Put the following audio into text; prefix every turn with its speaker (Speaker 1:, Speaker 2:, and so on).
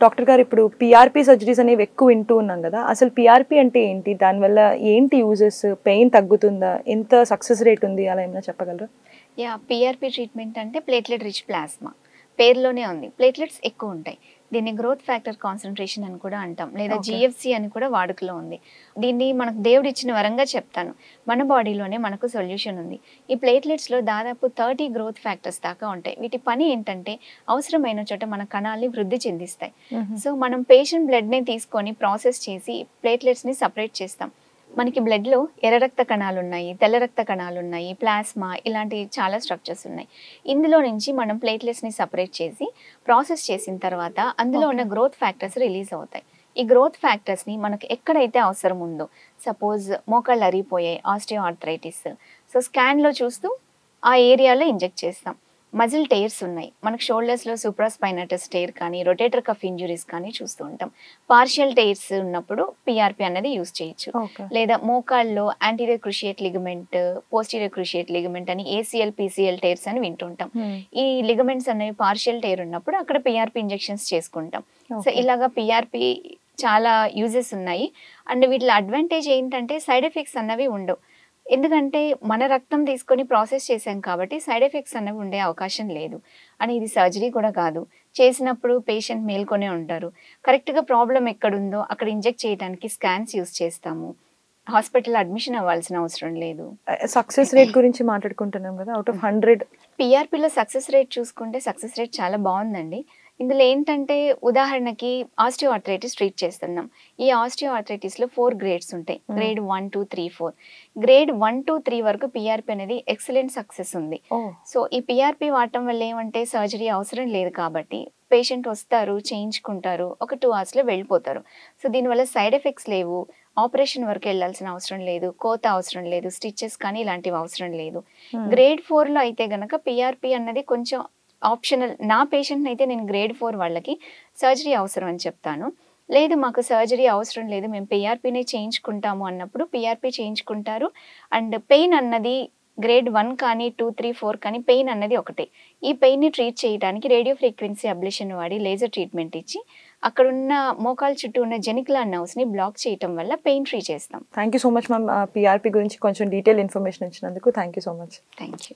Speaker 1: Doctor గారు ఇప్పుడు PRP surgeries అనేవి ఎక్కువ వింటూ ఉన్నాం కదా, అసలు పీఆర్పీ అంటే ఏంటి, దానివల్ల ఏంటి యూజెస్, పెయిన్ తగ్గుతుందా, ఎంత సక్సెస్ రేట్ ఉంది, అలా ఏమైనా చెప్పగలరా?
Speaker 2: పీఆర్పీ ట్రీట్మెంట్ అంటే ప్లేట్లెట్ రిచ్ ప్లాస్మా, పేరులోనే ఉంది. ప్లేట్లెట్స్ ఎక్కువ ఉంటాయి. దీన్ని గ్రోత్ ఫ్యాక్టర్ కాన్సన్ట్రేషన్ అని కూడా అంటాం, లేదా జిఎఫ్సి అని కూడా వాడుకలో ఉంది. దీన్ని మనకు దేవుడు ఇచ్చిన వరంగా చెప్తాను. మన బాడీలోనే మనకు సొల్యూషన్ ఉంది. ఈ ప్లేట్లెట్స్లో దాదాపు 30 గ్రోత్ ఫ్యాక్టర్స్ దాకా ఉంటాయి. వీటి పని ఏంటంటే అవసరమైన చోట మన కణాలని వృద్ధి చెందిస్తాయి. సో మనం పేషెంట్ బ్లడ్ని తీసుకొని ప్రాసెస్ చేసి ప్లేట్లెట్స్ని సపరేట్ చేస్తాం. మనకి బ్లడ్లో ఎర్ర రక్త కణాలు ఉన్నాయి, తెల్ల రక్త కణాలు ఉన్నాయి, ప్లాస్మా, ఇలాంటి చాలా స్ట్రక్చర్స్ ఉన్నాయి. ఇందులో నుంచి మనం ప్లేట్లెట్స్ని సపరేట్ చేసి ప్రాసెస్ చేసిన తర్వాత అందులో ఉన్న గ్రోత్ ఫ్యాక్టర్స్ రిలీజ్ అవుతాయి. ఈ గ్రోత్ ఫ్యాక్టర్స్ని మనకు ఎక్కడైతే అవసరం ఉందో, సపోజ్ మోకాళ్ళు అరిగిపోయాయి, ఆస్టియో ఆర్థరైటిస్, సో స్కాన్లో చూస్తూ ఆ ఏరియాలో ఇంజెక్ట్ చేస్తాం. మజిల్ టైర్స్ ఉన్నాయి, మనకు షోల్డర్స్లో సూప్రాస్పైనటస్ టైర్ కానీ రొటేటర్ కఫ్ ఇంజురీస్ కానీ చూస్తూ ఉంటాం. పార్షియల్ టైర్స్ ఉన్నప్పుడు పీఆర్పీ అనేది యూజ్ చేయొచ్చు. లేదా మోకాళ్ళలో anterior cruciate ligament, posterior cruciate ligament అని ఏసీఎల్ పీసీఎల్ టైర్స్ అని వింటుంటాం. ఈ లిగమెంట్స్ అనేవి పార్షియల్ టైర్ ఉన్నప్పుడు అక్కడ పీఆర్పీ ఇంజెక్షన్స్ చేసుకుంటాం. సో ఇలాగా పీఆర్పీ చాలా యూజెస్ ఉన్నాయి. అండ్ వీటిలో అడ్వాంటేజ్ ఏంటంటే సైడ్ ఎఫెక్ట్స్ అన్నవి ఉండవు. ఎందుకంటే మన రక్తం తీసుకొని ప్రాసెస్ చేసాం కాబట్టి సైడ్ ఎఫెక్ట్స్ అనేవి ఉండే అవకాశం లేదు. అని ఇది సర్జరీ కూడా కాదు, చేసినప్పుడు పేషెంట్ మేల్కొనే ఉంటారు. కరెక్ట్గా ప్రాబ్లం ఎక్కడుందో అక్కడ ఇంజెక్ట్ చేయడానికి స్కాన్స్ యూస్ చేస్తాము. హాస్పిటల్ అడ్మిషన్ అవ్వాల్సిన అవసరం లేదు.
Speaker 1: సక్సెస్ రేట్ గురించి మాట్లాడుకుంటున్నాం కదా, అవుట్ ఆఫ్ 100
Speaker 2: పీఆర్పీలో సక్సెస్ రేట్ చూసుకుంటే సక్సెస్ రేట్ చాలా బాగుందండి. ఇందులో ఏంటంటే ఉదాహరణకి ఆస్టియో ఆర్థరైటిస్ ట్రీట్ చేస్తున్నాం. ఈ ఆస్టియో ఆర్థరైటిస్లో 4 గ్రేడ్స్ ఉంటాయి, గ్రేడ్ 1, 2, 3, 4. గ్రేడ్ 1, 2, 3 వరకు పీఆర్పీ అనేది ఎక్సలెంట్ సక్సెస్ ఉంది. సో ఈ పీఆర్పీ వాడటం వల్ల ఏమంటే సర్జరీ అవసరం లేదు కాబట్టి పేషెంట్ వస్తారు, చేయించుకుంటారు, ఒక 2 అవర్స్లో వెళ్ళిపోతారు. సో దీనివల్ల సైడ్ ఎఫెక్ట్స్ లేవు, ఆపరేషన్ వరకు వెళ్ళాల్సిన అవసరం లేదు, కోత అవసరం లేదు, స్టిచెస్ కానీ ఇలాంటివి అవసరం లేదు. గ్రేడ్ 4లో అయితే గనక పీఆర్పీ అన్నది కొంచెం ఆప్షనల్. నా పేషెంట్ని అయితే నేను గ్రేడ్ 4 వాళ్ళకి సర్జరీ అవసరం అని చెప్తాను. లేదు మాకు సర్జరీ అవసరం లేదు, మేము పీఆర్పీనే చేయించుకుంటాము అన్నప్పుడు పీఆర్పీ చేయించుకుంటారు. అండ్ పెయిన్ అన్నది గ్రేడ్ 1 కానీ 2, 3, 4 కానీ పెయిన్ అన్నది ఒకటే. ఈ పెయిన్ని ట్రీట్ చేయడానికి రేడియో ఫ్రీక్వెన్సీ అబ్లేషన్ వాడి లేజర్ ట్రీట్మెంట్ ఇచ్చి అక్కడున్న మోకాలు చుట్టూ ఉన్న జెనికులర్ నర్వ్స్ని బ్లాక్ చేయటం వల్ల పెయిన్ ఫ్రీ చేస్తాం.
Speaker 1: Thank you so much ma'am, PRP గురించి కొంచెం డీటెయిల్ ఇన్ఫర్మేషన్ ఇచ్చినందుకు thank you so much.
Speaker 2: Thank you.